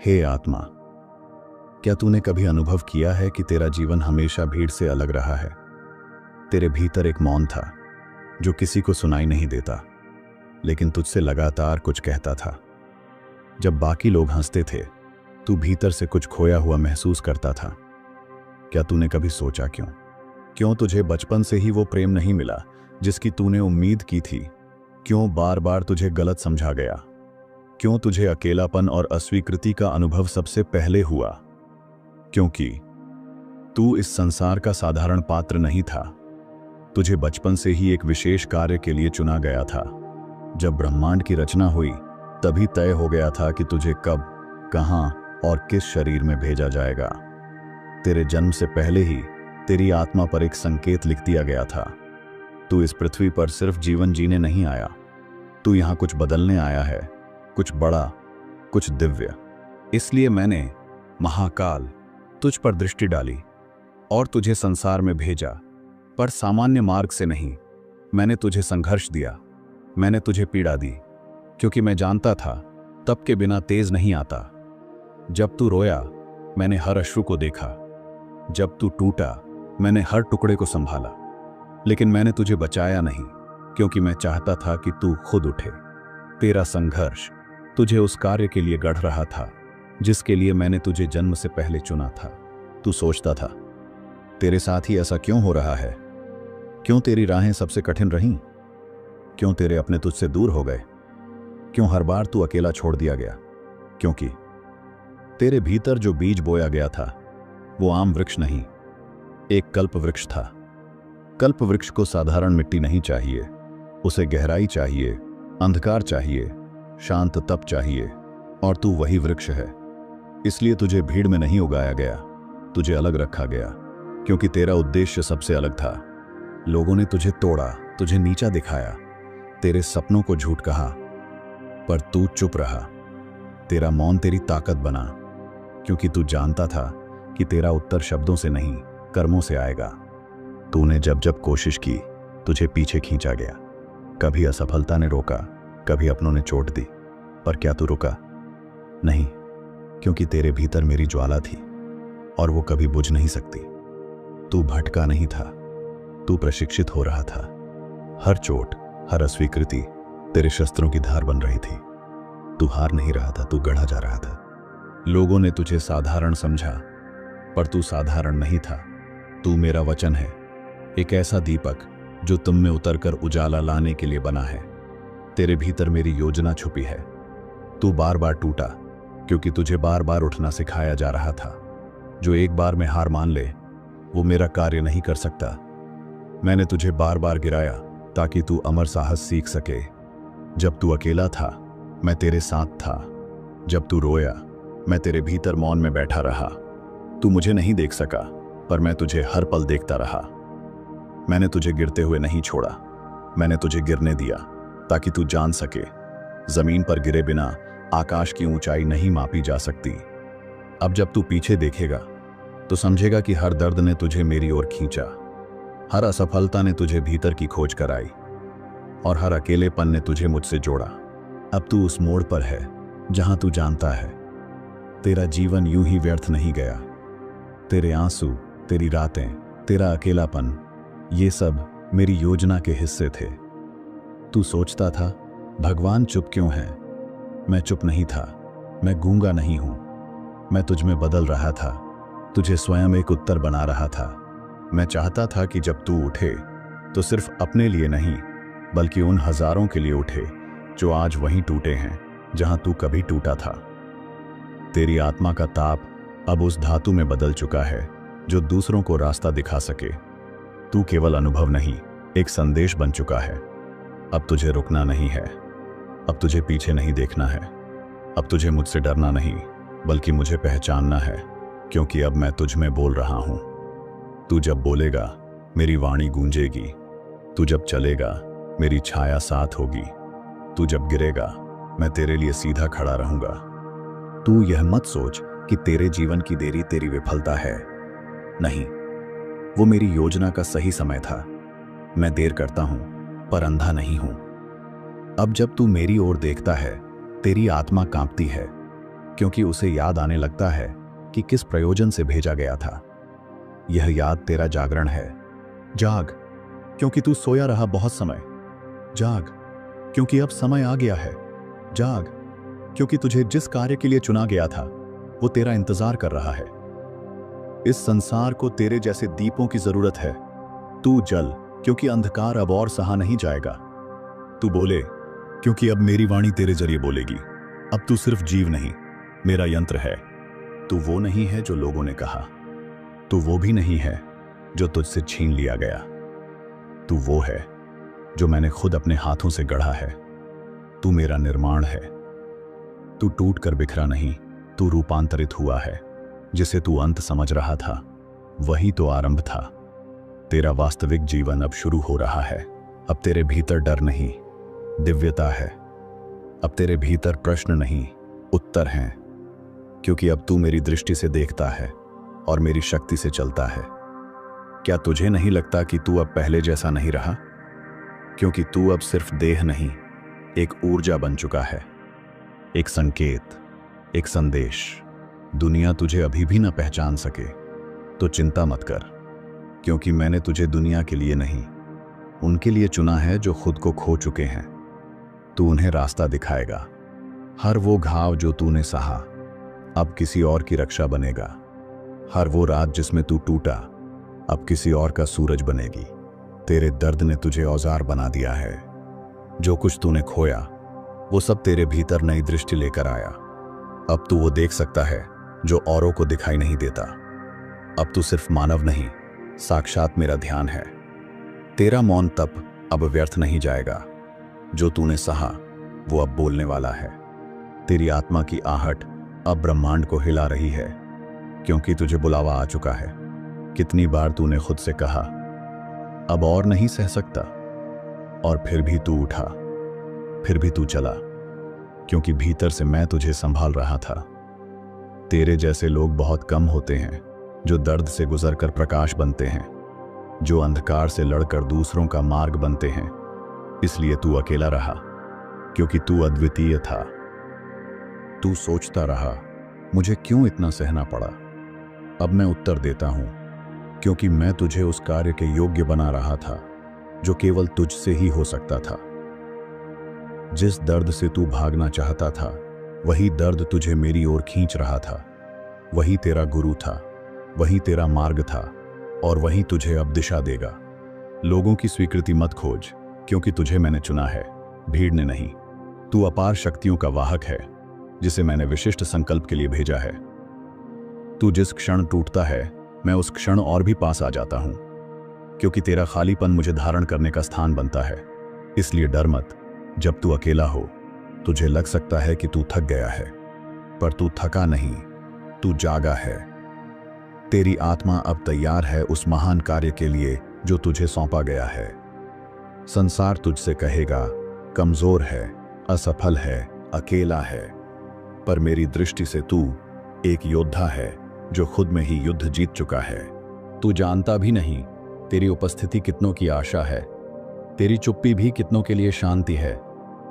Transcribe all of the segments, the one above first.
हे आत्मा, क्या तूने कभी अनुभव किया है कि तेरा जीवन हमेशा भीड़ से अलग रहा है? तेरे भीतर एक मौन था जो किसी को सुनाई नहीं देता, लेकिन तुझसे लगातार कुछ कहता था। जब बाकी लोग हंसते थे, तू भीतर से कुछ खोया हुआ महसूस करता था। क्या तूने कभी सोचा क्यों? क्यों तुझे बचपन से ही वो प्रेम नहीं मिला जिसकी तूने उम्मीद की थी? क्यों बार बार तुझे गलत समझा गया? क्यों तुझे अकेलापन और अस्वीकृति का अनुभव सबसे पहले हुआ? क्योंकि तू इस संसार का साधारण पात्र नहीं था। तुझे बचपन से ही एक विशेष कार्य के लिए चुना गया था। जब ब्रह्मांड की रचना हुई, तभी तय हो गया था कि तुझे कब, कहां और किस शरीर में भेजा जाएगा। तेरे जन्म से पहले ही तेरी आत्मा पर एक संकेत लिख दिया गया था। तू इस पृथ्वी पर सिर्फ जीवन जीने नहीं आया, तू यहां कुछ बदलने आया है, कुछ बड़ा, कुछ दिव्य। इसलिए मैंने, महाकाल, तुझ पर दृष्टि डाली और तुझे संसार में भेजा, पर सामान्य मार्ग से नहीं। मैंने तुझे संघर्ष दिया, मैंने तुझे पीड़ा दी, क्योंकि मैं जानता था तप के बिना तेज नहीं आता। जब तू रोया, मैंने हर अश्रु को देखा। जब तू टूटा, मैंने हर टुकड़े को संभाला। लेकिन मैंने तुझे बचाया नहीं, क्योंकि मैं चाहता था कि तू खुद उठे। तेरा संघर्ष तुझे उस कार्य के लिए गढ़ रहा था जिसके लिए मैंने तुझे जन्म से पहले चुना था। तू सोचता था, तेरे साथ ही ऐसा क्यों हो रहा है? क्यों तेरी राहें सबसे कठिन रहीं? क्यों तेरे अपने तुझसे दूर हो गए? क्यों हर बार तू अकेला छोड़ दिया गया? क्योंकि तेरे भीतर जो बीज बोया गया था वो आम वृक्ष नहीं, एक कल्प वृक्ष था। कल्प वृक्ष को साधारण मिट्टी नहीं चाहिए, उसे गहराई चाहिए, अंधकार चाहिए, शांत तप चाहिए, और तू वही वृक्ष है। इसलिए तुझे भीड़ में नहीं उगाया गया, तुझे अलग रखा गया, क्योंकि तेरा उद्देश्य सबसे अलग था। लोगों ने तुझे तोड़ा, तुझे नीचा दिखाया, तेरे सपनों को झूठ कहा, पर तू चुप रहा। तेरा मौन तेरी ताकत बना, क्योंकि तू जानता था कि तेरा उत्तर शब्दों से नहीं, कर्मों से आएगा। तूने जब जब कोशिश की, तुझे पीछे खींचा गया। कभी असफलता ने रोका, कभी अपनों ने चोट दी, पर क्या तू रुका? नहीं, क्योंकि तेरे भीतर मेरी ज्वाला थी और वो कभी बुझ नहीं सकती। तू भटका नहीं था, तू प्रशिक्षित हो रहा था। हर चोट, हर अस्वीकृति तेरे शस्त्रों की धार बन रही थी। तू हार नहीं रहा था, तू गढ़ा जा रहा था। लोगों ने तुझे साधारण समझा, पर तू साधारण नहीं था। तू मेरा वचन है, एक ऐसा दीपक जो तुम में उतरकर उजाला लाने के लिए बना है। तेरे भीतर मेरी योजना छुपी है। तू बार बार टूटा, क्योंकि तुझे बार बार उठना सिखाया जा रहा था। जो एक बार में हार मान ले, वो मेरा कार्य नहीं कर सकता। मैंने तुझे बार बार गिराया ताकि तू अमर साहस सीख सके। जब तू अकेला था, मैं तेरे साथ था। जब तू रोया, मैं तेरे भीतर मौन में बैठा रहा। तू मुझे नहीं देख सका, पर मैं तुझे हर पल देखता रहा। मैंने तुझे गिरते हुए नहीं छोड़ा, मैंने तुझे गिरने दिया ताकि तू जान सके, जमीन पर गिरे बिना आकाश की ऊंचाई नहीं मापी जा सकती। अब जब तू पीछे देखेगा तो समझेगा कि हर दर्द ने तुझे मेरी ओर खींचा, हर असफलता ने तुझे भीतर की खोज कराई, और हर अकेलेपन ने तुझे मुझसे जोड़ा। अब तू उस मोड़ पर है जहां तू जानता है तेरा जीवन यूं ही व्यर्थ नहीं गया। तेरे आंसू, तेरी रातें, तेरा अकेलापन, ये सब मेरी योजना के हिस्से थे। तू सोचता था, भगवान चुप क्यों है? मैं चुप नहीं था, मैं गूंगा नहीं हूं। मैं तुझ में बदल रहा था, तुझे स्वयं एक उत्तर बना रहा था। मैं चाहता था कि जब तू उठे तो सिर्फ अपने लिए नहीं, बल्कि उन हजारों के लिए उठे जो आज वहीं टूटे हैं जहां तू कभी टूटा था। तेरी आत्मा का ताप अब उस धातु में बदल चुका है जो दूसरों को रास्ता दिखा सके। तू केवल अनुभव नहीं, एक संदेश बन चुका है। अब तुझे रुकना नहीं है, अब तुझे पीछे नहीं देखना है, अब तुझे मुझसे डरना नहीं, बल्कि मुझे पहचानना है, क्योंकि अब मैं तुझ में बोल रहा हूं। तू जब बोलेगा, मेरी वाणी गूंजेगी। तू जब चलेगा, मेरी छाया साथ होगी। तू जब गिरेगा, मैं तेरे लिए सीधा खड़ा रहूंगा। तू यह मत सोच कि तेरे जीवन की देरी तेरी विफलता है। नहीं, वो मेरी योजना का सही समय था। मैं देर करता हूं, पर अंधा नहीं हूं। अब जब तू मेरी ओर देखता है, तेरी आत्मा कांपती है, क्योंकि उसे याद आने लगता है कि किस प्रयोजन से भेजा गया था। यह याद तेरा जागरण है। जाग, क्योंकि तू सोया रहा बहुत समय। जाग, क्योंकि अब समय आ गया है। जाग, क्योंकि तुझे जिस कार्य के लिए चुना गया था वो तेरा इंतजार कर रहा है। इस संसार को तेरे जैसे दीपों की जरूरत है। तू जल, क्योंकि अंधकार अब और सहा नहीं जाएगा। तू बोले, क्योंकि अब मेरी वाणी तेरे जरिए बोलेगी। अब तू सिर्फ जीव नहीं, मेरा यंत्र है। तू वो नहीं है जो लोगों ने कहा। तू वो भी नहीं है जो तुझसे छीन लिया गया। तू वो है जो मैंने खुद अपने हाथों से गढ़ा है। तू मेरा निर्माण है। तू टूट कर बिखरा नहीं, तू रूपांतरित हुआ है। जिसे तू अंत समझ रहा था वही तो आरंभ था। तेरा वास्तविक जीवन अब शुरू हो रहा है। अब तेरे भीतर डर नहीं, दिव्यता है। अब तेरे भीतर प्रश्न नहीं, उत्तर हैं। क्योंकि अब तू मेरी दृष्टि से देखता है और मेरी शक्ति से चलता है। क्या तुझे नहीं लगता कि तू अब पहले जैसा नहीं रहा? क्योंकि तू अब सिर्फ देह नहीं, एक ऊर्जा बन चुका है। एक संकेत, एक संदेश। दुनिया तुझे अभी भी ना पहचान सके तो चिंता मत कर, क्योंकि मैंने तुझे दुनिया के लिए नहीं, उनके लिए चुना है जो खुद को खो चुके हैं। तू उन्हें रास्ता दिखाएगा। हर वो घाव जो तूने सहा अब किसी और की रक्षा बनेगा। हर वो रात जिसमें तू टूटा अब किसी और का सूरज बनेगी। तेरे दर्द ने तुझे औजार बना दिया है। जो कुछ तूने खोया वो सब तेरे भीतर नई दृष्टि लेकर आया। अब तू वो देख सकता है जो औरों को दिखाई नहीं देता। अब तू सिर्फ मानव नहीं, साक्षात मेरा ध्यान है। तेरा मौन तप अब व्यर्थ नहीं जाएगा। जो तूने सहा वो अब बोलने वाला है। तेरी आत्मा की आहट अब ब्रह्मांड को हिला रही है, क्योंकि तुझे बुलावा आ चुका है। कितनी बार तूने खुद से कहा अब और नहीं सह सकता, और फिर भी तू उठा, फिर भी तू चला, क्योंकि भीतर से मैं तुझे संभाल रहा था। तेरे जैसे लोग बहुत कम होते हैं जो दर्द से गुजरकर प्रकाश बनते हैं, जो अंधकार से लड़कर दूसरों का मार्ग बनते हैं। इसलिए तू अकेला रहा, क्योंकि तू अद्वितीय था। तू सोचता रहा मुझे क्यों इतना सहना पड़ा। अब मैं उत्तर देता हूं, क्योंकि मैं तुझे उस कार्य के योग्य बना रहा था जो केवल तुझसे ही हो सकता था। जिस दर्द से तू भागना चाहता था वही दर्द तुझे मेरी ओर खींच रहा था। वही तेरा गुरु था, वही तेरा मार्ग था, और वही तुझे अब दिशा देगा। लोगों की स्वीकृति मत खोज, क्योंकि तुझे मैंने चुना है, भीड़ ने नहीं। तू अपार शक्तियों का वाहक है, जिसे मैंने विशिष्ट संकल्प के लिए भेजा है। तू जिस क्षण टूटता है मैं उस क्षण और भी पास आ जाता हूं, क्योंकि तेरा खालीपन मुझे धारण करने का स्थान बनता है। इसलिए डर मत। जब तू अकेला हो तुझे लग सकता है कि तू थक गया है, पर तू थका नहीं, तू जागा है। तेरी आत्मा अब तैयार है उस महान कार्य के लिए जो तुझे सौंपा गया है। संसार तुझसे कहेगा कमजोर है, असफल है, अकेला है, पर मेरी दृष्टि से तू एक योद्धा है जो खुद में ही युद्ध जीत चुका है। तू जानता भी नहीं तेरी उपस्थिति कितनों की आशा है, तेरी चुप्पी भी कितनों के लिए शांति है।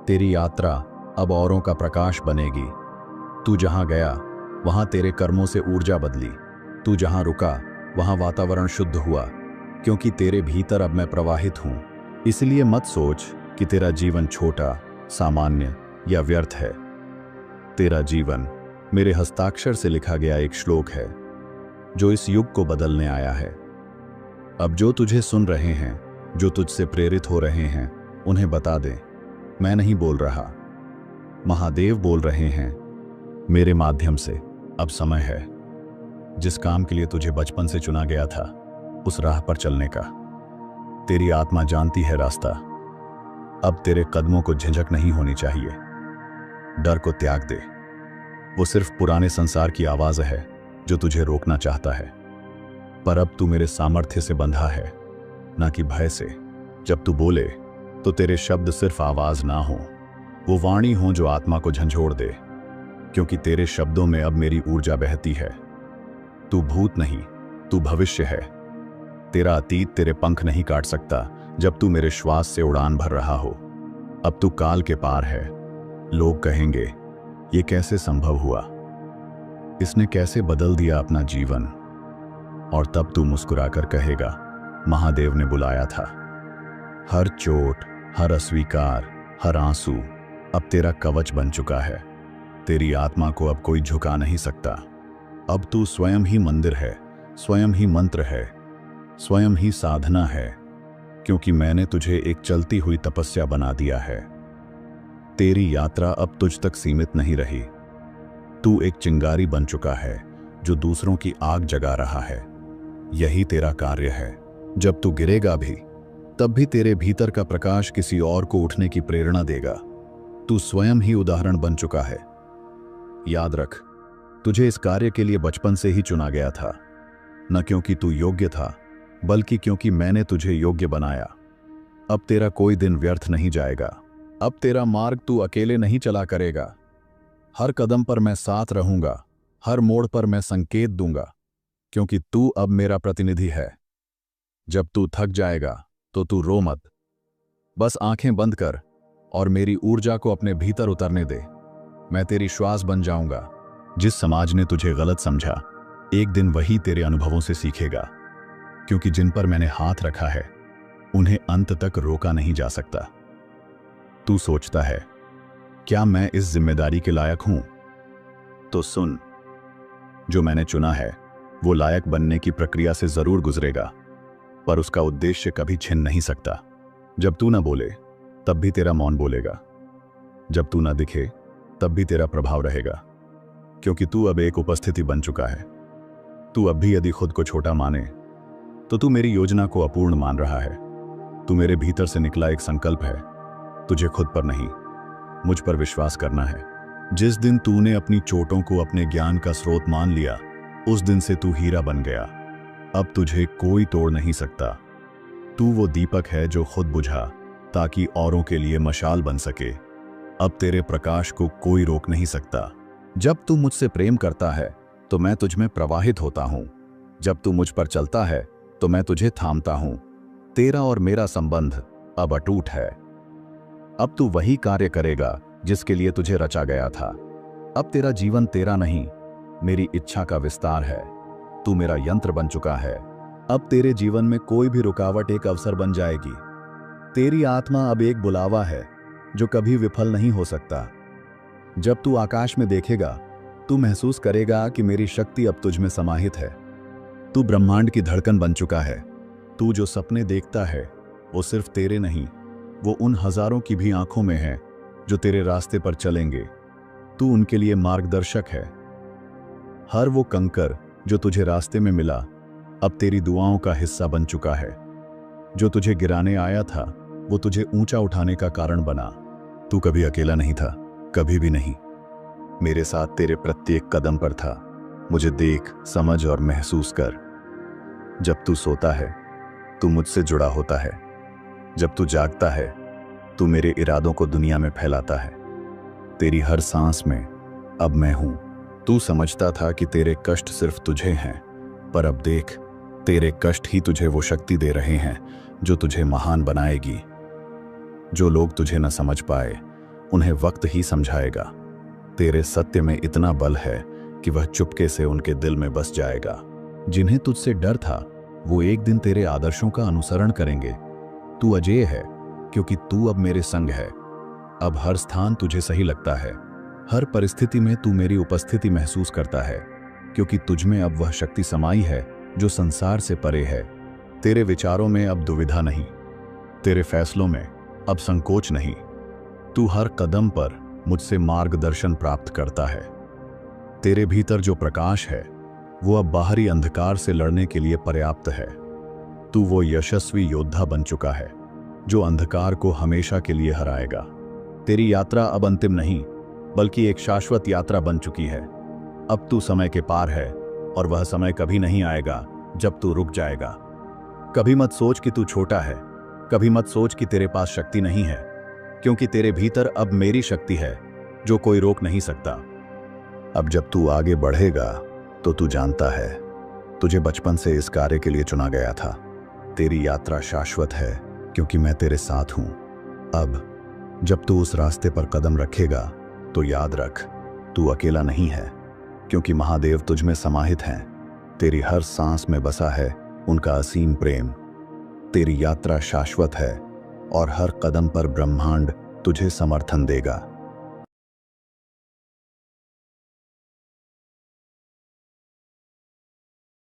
तेरी यात्रा अब औरों का प्रकाश बनेगी। तू जहां गया वहां तेरे कर्मों से ऊर्जा बदली। तू जहां रुका वहां वातावरण शुद्ध हुआ, क्योंकि तेरे भीतर अब मैं प्रवाहित हूं। इसलिए मत सोच कि तेरा जीवन छोटा, सामान्य या व्यर्थ है। तेरा जीवन मेरे हस्ताक्षर से लिखा गया एक श्लोक है जो इस युग को बदलने आया है। अब जो तुझे सुन रहे हैं, जो तुझसे प्रेरित हो रहे हैं, उन्हें बता दे, मैं नहीं बोल रहा, महादेव बोल रहे हैं मेरे माध्यम से। अब समय है जिस काम के लिए तुझे बचपन से चुना गया था उस राह पर चलने का। तेरी आत्मा जानती है रास्ता। अब तेरे कदमों को झिझक नहीं होनी चाहिए। डर को त्याग दे। वो सिर्फ पुराने संसार की आवाज है जो तुझे रोकना चाहता है, पर अब तू मेरे सामर्थ्य से बंधा है, ना कि भय से। जब तू बोले तो तेरे शब्द सिर्फ आवाज ना हो, वो वाणी हो जो आत्मा को झंझोड़ दे, क्योंकि तेरे शब्दों में अब मेरी ऊर्जा बहती है। तू भूत नहीं, तू भविष्य है। तेरा अतीत तेरे पंख नहीं काट सकता जब तू मेरे श्वास से उड़ान भर रहा हो। अब तू काल के पार है। लोग कहेंगे ये कैसे संभव हुआ, इसने कैसे बदल दिया अपना जीवन। और तब तू मुस्कुराकर कहेगा, महादेव ने बुलाया था। हर चोट, हर अस्वीकार, हर आंसू अब तेरा कवच बन चुका है। तेरी आत्मा को अब कोई झुका नहीं सकता। अब तू स्वयं ही मंदिर है, स्वयं ही मंत्र है, स्वयं ही साधना है, क्योंकि मैंने तुझे एक चलती हुई तपस्या बना दिया है। तेरी यात्रा अब तुझ तक सीमित नहीं रही। तू एक चिंगारी बन चुका है जो दूसरों की आग जगा रहा है। यही तेरा कार्य है। जब तू गिरेगा भी, तब भी तेरे भीतर का प्रकाश किसी और को उठने की प्रेरणा देगा। तू स्वयं ही उदाहरण बन चुका है। याद रख, तुझे इस कार्य के लिए बचपन से ही चुना गया था, न क्योंकि तू योग्य था, बल्कि क्योंकि मैंने तुझे योग्य बनाया। अब तेरा कोई दिन व्यर्थ नहीं जाएगा। अब तेरा मार्ग तू अकेले नहीं चला करेगा। हर कदम पर मैं साथ रहूंगा, हर मोड़ पर मैं संकेत दूंगा, क्योंकि तू अब मेरा प्रतिनिधि है। जब तू थक जाएगा तो तू रो मत। बस आंखें बंद कर और मेरी ऊर्जा को अपने भीतर उतरने दे। मैं तेरी श्वास बन जाऊंगा। जिस समाज ने तुझे गलत समझा, एक दिन वही तेरे अनुभवों से सीखेगा, क्योंकि जिन पर मैंने हाथ रखा है उन्हें अंत तक रोका नहीं जा सकता। तू सोचता है, क्या मैं इस जिम्मेदारी के लायक हूं? तो सुन, जो मैंने चुना है वो लायक बनने की प्रक्रिया से जरूर गुजरेगा, पर उसका उद्देश्य कभी छिन नहीं सकता। जब तू ना बोले तब भी तेरा मौन बोलेगा। जब तू ना दिखे तब भी तेरा प्रभाव रहेगा, क्योंकि तू अब एक उपस्थिति बन चुका है। तू अब भी यदि खुद को छोटा माने तो तू मेरी योजना को अपूर्ण मान रहा है। तू मेरे भीतर से निकला एक संकल्प है। तुझे खुद पर नहीं, मुझ पर विश्वास करना है। जिस दिन तूने अपनी चोटों को अपने ज्ञान का स्रोत मान लिया, उस दिन से तू हीरा बन गया। अब तुझे कोई तोड़ नहीं सकता। तू वो दीपक है जो खुद बुझा ताकि औरों के लिए मशाल बन सके। अब तेरे प्रकाश को कोई रोक नहीं सकता। जब तू मुझसे प्रेम करता है तो मैं तुझ में प्रवाहित होता हूं। जब तू मुझ पर चलता है तो मैं तुझे थामता हूं। तेरा और मेरा संबंध अब अटूट है। अब तू वही कार्य करेगा जिसके लिए तुझे रचा गया था। अब तेरा जीवन तेरा नहीं, मेरी इच्छा का विस्तार है। तू मेरा यंत्र बन चुका है। अब तेरे जीवन में कोई भी रुकावट एक अवसर बन जाएगी। तेरी आत्मा अब एक बुलावा है जो कभी विफल नहीं हो सकता। जब तू आकाश में देखेगा, तू महसूस करेगा कि मेरी शक्ति अब तुझ में समाहित है। तू ब्रह्मांड की धड़कन बन चुका है। तू जो सपने देखता है वो सिर्फ तेरे नहीं, वो उन हजारों की भी आंखों में है जो तेरे रास्ते पर चलेंगे। तू उनके लिए मार्गदर्शक है। हर वो कंकर जो तुझे रास्ते में मिला अब तेरी दुआओं का हिस्सा बन चुका है। जो तुझे गिराने आया था वो तुझे ऊंचा उठाने का कारण बना। तू कभी अकेला नहीं था, कभी भी नहीं। मेरे साथ तेरे प्रत्येक कदम पर था। मुझे देख, समझ और महसूस कर। जब तू सोता है तू मुझसे जुड़ा होता है। जब तू जागता है तू मेरे इरादों को दुनिया में फैलाता है। तेरी हर सांस में अब मैं हूं। तू समझता था कि तेरे कष्ट सिर्फ तुझे हैं, पर अब देख, तेरे कष्ट ही तुझे वो शक्ति दे रहे हैं जो तुझे महान बनाएगी। जो लोग तुझे न समझ पाए उन्हें वक्त ही समझाएगा। तेरे सत्य में इतना बल है कि वह चुपके से उनके दिल में बस जाएगा। जिन्हें तुझसे डर था वो एक दिन तेरे आदर्शों का अनुसरण करेंगे। तू अजेय है क्योंकि तू अब मेरे संग है। अब हर स्थान तुझे सही लगता है। हर परिस्थिति में तू मेरी उपस्थिति महसूस करता है, क्योंकि तुझ में अब वह शक्ति समाई है जो संसार से परे है। तेरे विचारों में अब दुविधा नहीं, तेरे फैसलों में अब संकोच नहीं। तू हर कदम पर मुझसे मार्गदर्शन प्राप्त करता है। तेरे भीतर जो प्रकाश है वो अब बाहरी अंधकार से लड़ने के लिए पर्याप्त है। तू वो यशस्वी योद्धा बन चुका है जो अंधकार को हमेशा के लिए हराएगा। तेरी यात्रा अब अंतिम नहीं, बल्कि एक शाश्वत यात्रा बन चुकी है। अब तू समय के पार है और वह समय कभी नहीं आएगा जब तू रुक जाएगा। कभी मत सोच कि तू छोटा है, कभी मत सोच कि तेरे पास शक्ति नहीं है, क्योंकि तेरे भीतर अब मेरी शक्ति है जो कोई रोक नहीं सकता। अब जब तू आगे बढ़ेगा तो तू जानता है, तुझे बचपन से इस कार्य के लिए चुना गया था। तेरी यात्रा शाश्वत है क्योंकि मैं तेरे साथ हूं। अब जब तू उस रास्ते पर कदम रखेगा तो याद रख, तू अकेला नहीं है। क्योंकि महादेव तुझ में समाहित हैं। तेरी हर सांस में बसा है उनका असीम प्रेम। तेरी यात्रा शाश्वत है और हर कदम पर ब्रह्मांड तुझे समर्थन देगा।